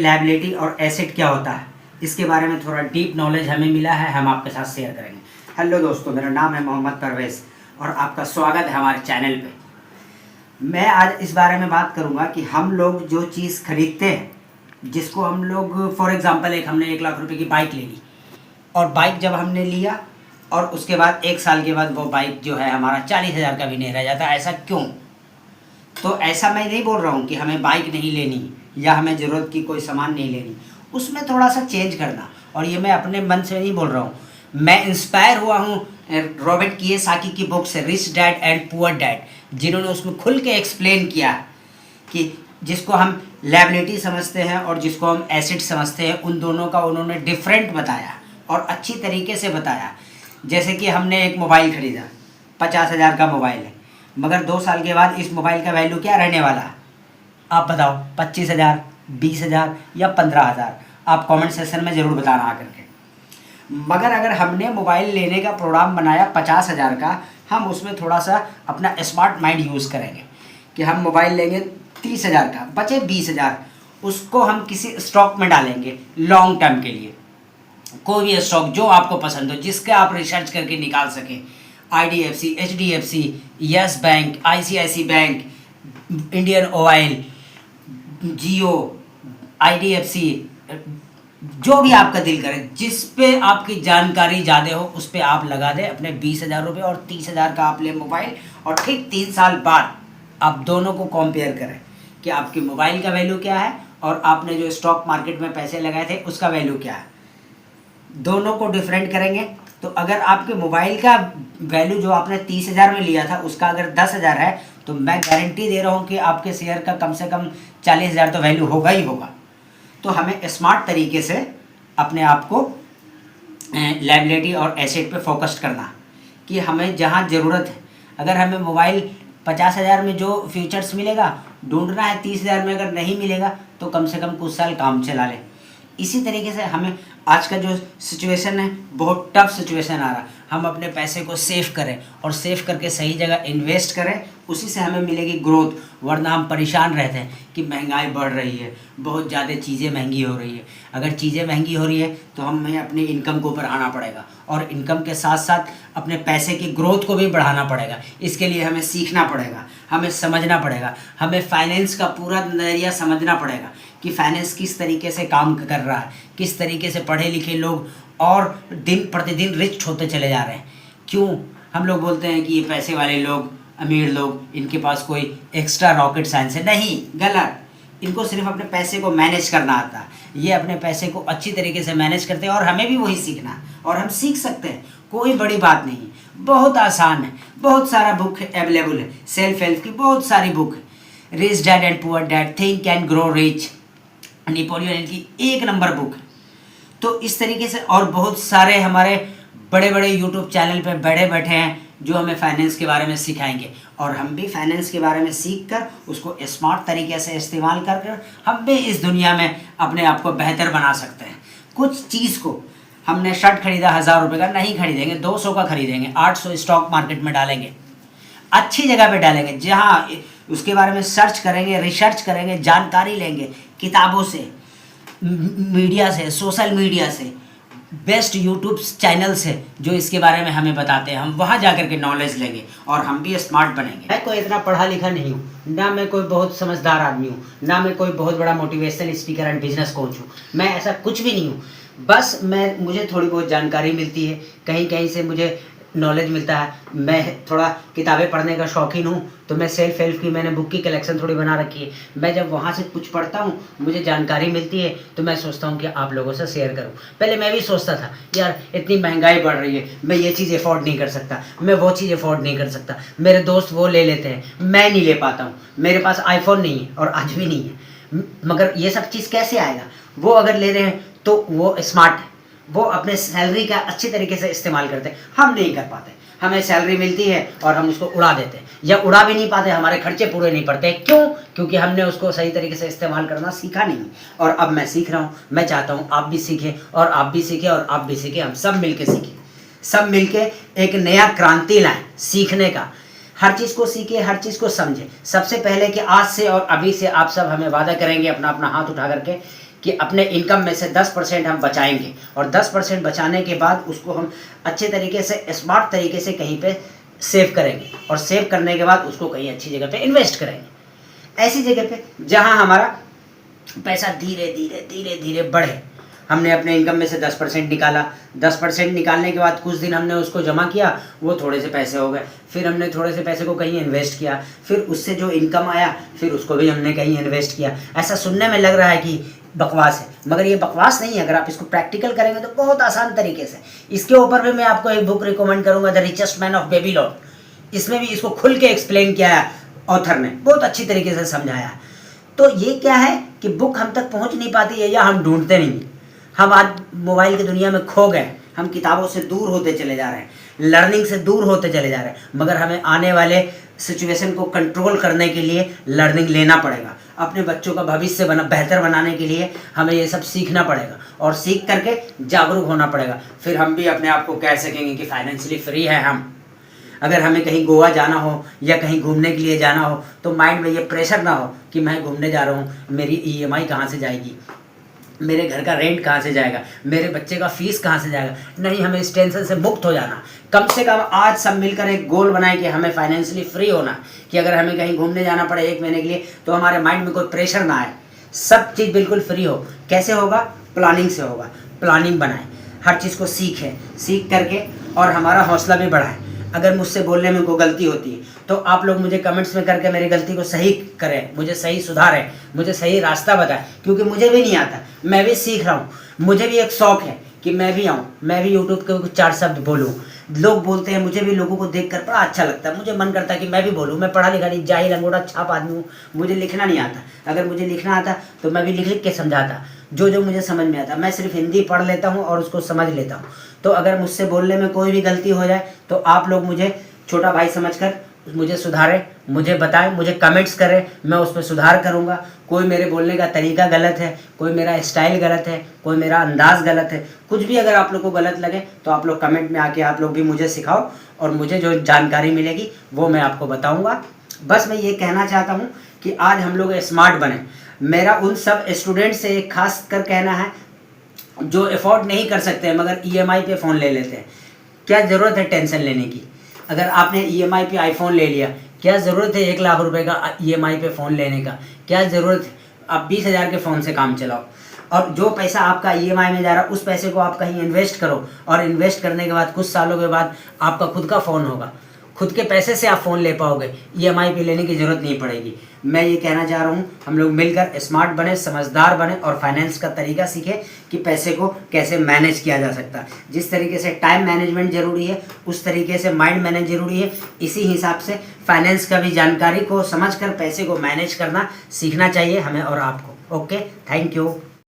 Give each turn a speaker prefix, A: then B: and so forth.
A: Liability और asset क्या होता है इसके बारे में थोड़ा डीप नॉलेज हमें मिला है, हम आपके साथ शेयर करेंगे। हेलो दोस्तों, मेरा नाम है मोहम्मद परवेज़ और आपका स्वागत है हमारे चैनल पे। मैं आज इस बारे में बात करूंगा कि हम लोग जो चीज़ खरीदते हैं, जिसको हम लोग फॉर एग्जांपल हमने 1 लाख रुपए की बाइक ले ली, और बाइक जब हमने लिया और उसके बाद 1 साल के बाद वो बाइक जो है हमारा 40,000 का भी नहीं रह जाता। ऐसा क्यों? तो ऐसा मैं नहीं बोल रहा हूँ कि हमें बाइक नहीं लेनी या हमें ज़रूरत की कोई सामान नहीं लेनी, उसमें थोड़ा सा चेंज करना। और ये मैं अपने मन से नहीं बोल रहा हूँ, मैं इंस्पायर हुआ हूँ रॉबर्ट कियोसाकी की बुक से, rich dad and poor dad, जिन्होंने उसमें खुल के एक्सप्लेन किया कि जिसको हम लायबिलिटी समझते हैं और जिसको हम एसेट समझते हैं, उन दोनों का उन्होंने डिफरेंट बताया और अच्छी तरीके से बताया। जैसे कि हमने एक मोबाइल ख़रीदा, 50,000 का मोबाइल है, मगर 2 साल के बाद इस मोबाइल का वैल्यू क्या रहने वाला है? आप बताओ, 25,000, 20,000 या 15,000? आप कमेंट सेक्शन में ज़रूर बताना आकर के। मगर अगर हमने मोबाइल लेने का प्रोग्राम बनाया 50,000 का, हम उसमें थोड़ा सा अपना स्मार्ट माइंड यूज़ करेंगे कि हम मोबाइल लेंगे 30,000 का, बचे 20,000, उसको हम किसी स्टॉक में डालेंगे लॉन्ग टर्म के लिए। कोई भी स्टॉक जो आपको पसंद हो, जिसका आप रिसर्च करके निकाल सकें, IDFC, HDFC, yes bank, ICICI bank, Indian oil, Jio, IDFC, जो भी आपका दिल करे, जिस पे आपकी जानकारी ज़्यादा हो उस पे आप लगा दें अपने 20,000 रुपये, और 30,000 का आप ले मोबाइल, और ठीक 3 साल बाद आप दोनों को कंपेयर करें कि आपके मोबाइल का वैल्यू क्या है और आपने जो स्टॉक मार्केट में पैसे लगाए थे उसका वैल्यू क्या है। दोनों को डिफरेंट करेंगे तो अगर आपके मोबाइल का वैल्यू जो आपने 30,000 में लिया था उसका अगर 10,000 है, तो मैं गारंटी दे रहा हूँ कि आपके शेयर का कम से कम 40,000 तो वैल्यू होगा ही होगा। तो हमें स्मार्ट तरीके से अपने आप को लायबिलिटी और एसेट पे फोकस करना कि हमें जहाँ ज़रूरत है, अगर हमें मोबाइल 50,000 में जो फीचर्स मिलेगा ढूंढना है, 30,000 में अगर नहीं मिलेगा तो कम से कम कुछ साल काम चला लें। इसी तरीके से हमें आज का जो सिचुएशन है, बहुत टफ सिचुएशन आ रहा, हम अपने पैसे को सेव करें और सेव करके सही जगह इन्वेस्ट करें, उसी से हमें मिलेगी ग्रोथ। वरना हम परेशान रहते हैं कि महंगाई बढ़ रही है, बहुत ज़्यादा चीज़ें महंगी हो रही है। अगर चीज़ें महंगी हो रही है तो हमें अपनी इनकम को बढ़ाना पड़ेगा, और इनकम के साथ साथ अपने पैसे की ग्रोथ को भी बढ़ाना पड़ेगा। इसके लिए हमें सीखना पड़ेगा, हमें समझना पड़ेगा, हमें फाइनेंस का पूरा नज़रिया समझना पड़ेगा कि फाइनेंस किस तरीके से काम कर रहा है, किस तरीके से पढ़े लिखे लोग और दिन प्रतिदिन रिच होते चले जा रहे हैं। क्यों हम लोग बोलते हैं कि ये पैसे वाले लोग, अमीर लोग, इनके पास कोई एक्स्ट्रा रॉकेट साइंस है? नहीं, गलत। इनको सिर्फ अपने पैसे को मैनेज करना आता है। ये अपने पैसे को अच्छी तरीके से मैनेज करते हैं और हमें भी वही सीखना है, और हम सीख सकते हैं, कोई बड़ी बात नहीं, बहुत आसान है। बहुत सारा बुक अवेलेबल है, सेल्फ हेल्प की बहुत सारी बुक है। Rich dad and poor dad, think and grow rich, Napoleon की 1 नंबर बुक है। तो इस तरीके से और बहुत सारे हमारे बड़े बड़े यूट्यूब चैनल पे बैठे हैं जो हमें फाइनेंस के बारे में सिखाएंगे, और हम भी फाइनेंस के बारे में सीख कर उसको स्मार्ट तरीके से इस्तेमाल कर हम भी इस दुनिया में अपने आप को बेहतर बना सकते हैं। कुछ चीज़ को हमने शर्ट खरीदा 1,000 रुपये का, नहीं खरीदेंगे, 200 का खरीदेंगे, 800 स्टॉक मार्केट में डालेंगे, अच्छी जगह पे डालेंगे, जहाँ उसके बारे में सर्च करेंगे, रिसर्च करेंगे, जानकारी लेंगे किताबों से, मीडिया से, सोशल मीडिया से, बेस्ट यूट्यूब चैनल से जो इसके बारे में हमें बताते हैं, हम वहाँ जा कर के नॉलेज लेंगे और हम भी स्मार्ट बनेंगे। मैं कोई इतना पढ़ा लिखा नहीं हूँ, ना मैं कोई बहुत समझदार आदमी हूँ, ना मैं कोई बहुत बड़ा motivational speaker and business coach हूँ, मैं ऐसा कुछ भी नहीं हूँ। बस मुझे थोड़ी बहुत जानकारी मिलती है, कहीं कहीं से मुझे नॉलेज मिलता है। मैं थोड़ा किताबें पढ़ने का शौकीन हूँ, तो मैं सेल्फ हेल्प की मैंने बुक की कलेक्शन थोड़ी बना रखी है। मैं जब वहाँ से कुछ पढ़ता हूँ, मुझे जानकारी मिलती है, तो मैं सोचता हूँ कि आप लोगों से शेयर करूँ। पहले मैं भी सोचता था यार इतनी महंगाई बढ़ रही है, मैं ये चीज़ अफोर्ड नहीं कर सकता, मैं वो चीज़ अफोर्ड नहीं कर सकता, मेरे दोस्त वो ले लेते हैं, मैं नहीं ले पाता हूँ, मेरे पास आईफोन नहीं है और आज भी नहीं है, मगर ये सब चीज़ कैसे आएगा? वो अगर ले रहे हैं तो वो स्मार्ट है, वो अपने सैलरी का अच्छी तरीके से इस्तेमाल करते हैं, हम नहीं कर पाते। हमें सैलरी मिलती है और हम उसको उड़ा देते हैं, या उड़ा भी नहीं पाते, हमारे खर्चे पूरे नहीं पड़ते। क्यों? क्योंकि हमने उसको सही तरीके से इस्तेमाल करना सीखा नहीं। और अब मैं सीख रहा हूँ, मैं चाहता हूँ आप भी सीखें, और आप भी सीखें, और आप भी सीखें, हम सब मिल के सीखें, सब मिल के एक नया क्रांति लाएँ सीखने का। हर चीज़ को सीखे, हर चीज़ को समझे। सबसे पहले कि आज से और अभी से आप सब हमें वादा करेंगे अपना अपना हाथ उठा करके कि अपने इनकम में से 10% हम बचाएंगे और 10% बचाने के बाद उसको हम अच्छे तरीके से स्मार्ट तरीके से कहीं पे सेव करेंगे और सेव करने के बाद उसको कहीं अच्छी जगह पे इन्वेस्ट करेंगे, ऐसी जगह पे जहां हमारा पैसा धीरे धीरे धीरे धीरे बढ़े। हमने अपने इनकम में से 10% निकाला, 10% निकालने के बाद कुछ दिन हमने उसको जमा किया, वो थोड़े से पैसे हो गए, फिर हमने थोड़े से पैसे को कहीं इन्वेस्ट किया, फिर उससे जो इनकम आया फिर उसको भी हमने कहीं इन्वेस्ट किया। ऐसा सुनने में लग रहा है कि बकवास है, मगर ये बकवास नहीं है। अगर आप इसको प्रैक्टिकल करेंगे तो बहुत आसान तरीके से। इसके ऊपर भी मैं आपको एक बुक रिकमेंड करूँगा, the richest man of Babylon. इसमें भी इसको खुल के एक्सप्लेन किया है ऑथर ने, बहुत अच्छी तरीके से समझाया है। तो ये क्या है कि बुक हम तक पहुँच नहीं पाती है या हम ढूंढते नहीं। हम आज मोबाइल की दुनिया में खो गए, हम किताबों से दूर होते चले जा रहे हैं, लर्निंग से दूर होते चले जा रहे हैं। मगर हमें आने वाले सिचुएशन को कंट्रोल करने के लिए लर्निंग लेना पड़ेगा। अपने बच्चों का भविष्य बेहतर बनाने के लिए हमें ये सब सीखना पड़ेगा और सीख करके जागरूक होना पड़ेगा। फिर हम भी अपने आप को कह सकेंगे कि फाइनेंशियली फ्री है हम। अगर हमें कहीं गोवा जाना हो या कहीं घूमने के लिए जाना हो तो माइंड में ये प्रेशर ना हो कि मैं घूमने जा रहा हूँ, मेरी EMI कहाँ से जाएगी, मेरे घर का रेंट कहाँ से जाएगा, मेरे बच्चे का फीस कहाँ से जाएगा। नहीं, हमें इस टेंशन से मुक्त हो जाना। कम से कम आज सब मिलकर एक गोल बनाए कि हमें फाइनेंशियली फ्री होना, कि अगर हमें कहीं घूमने जाना पड़े 1 महीने के लिए तो हमारे माइंड में कोई प्रेशर ना आए, सब चीज़ बिल्कुल फ्री हो। कैसे होगा? प्लानिंग से होगा। प्लानिंग बनाए, हर चीज़ को सीख करके और हमारा हौसला भी बढ़ाए। अगर मुझसे बोलने में कोई गलती होती है तो आप लोग मुझे कमेंट्स में करके मेरी गलती को सही करें, मुझे सही सुधारें, मुझे सही रास्ता बताएं, क्योंकि मुझे भी नहीं आता, मैं भी सीख रहा हूँ। मुझे भी एक शौक़ है कि मैं भी आऊँ, मैं भी यूट्यूब के कुछ 4 शब्द बोलूँ। लोग बोलते हैं, मुझे भी लोगों को देखकर बड़ा अच्छा लगता है, मुझे मन करता है कि मैं भी बोलूँ। मैं पढ़ा लिखा नहीं, जाहिल अंगूठा छाप आदमी हूँ, मुझे लिखना नहीं आता। अगर मुझे लिखना आता तो मैं भी लिख के समझाता, जो मुझे समझ में आता। मैं सिर्फ हिंदी पढ़ लेता हूँ और उसको समझ लेता हूँ। तो अगर मुझसे बोलने में कोई भी गलती हो जाए तो आप लोग मुझे छोटा भाई समझकर मुझे सुधारें, मुझे बताएं, मुझे कमेंट्स करें, मैं उस पर सुधार करूंगा। कोई मेरे बोलने का तरीका गलत है, कोई मेरा स्टाइल गलत है, कोई मेरा अंदाज़ गलत है, कुछ भी अगर आप लोग को गलत लगे तो आप लोग कमेंट में आके आप लोग भी मुझे सिखाओ और मुझे जो जानकारी मिलेगी वो मैं आपको बताऊँगा। बस मैं ये कहना चाहता हूँ कि आज हम लोग स्मार्ट बने। मेरा उन सब स्टूडेंट से एक खास कर कहना है जो अफोर्ड नहीं कर सकते मगर EMI पे फ़ोन ले लेते हैं। क्या ज़रूरत है टेंशन लेने की? अगर आपने EMI पे आईफोन ले लिया, क्या ज़रूरत है 1 लाख रुपए का EMI पे फ़ोन लेने का? क्या ज़रूरत है? आप 20,000 के फ़ोन से काम चलाओ और जो पैसा आपका EMI में जा रहा है उस पैसे को आप कहीं इन्वेस्ट करो और इन्वेस्ट करने के बाद कुछ सालों के बाद आपका खुद का फ़ोन होगा, खुद के पैसे से आप फ़ोन ले पाओगे, EMI पे लेने की ज़रूरत नहीं पड़ेगी। मैं ये कहना चाह रहा हूँ हम लोग मिलकर स्मार्ट बने, समझदार बने और फाइनेंस का तरीका सीखें कि पैसे को कैसे मैनेज किया जा सकता है। जिस तरीके से टाइम मैनेजमेंट ज़रूरी है उस तरीके से माइंड मैनेज ज़रूरी है। इसी हिसाब से फाइनेंस का भी जानकारी को समझकर पैसे को मैनेज करना सीखना चाहिए हमें और आपको। Okay, thank you.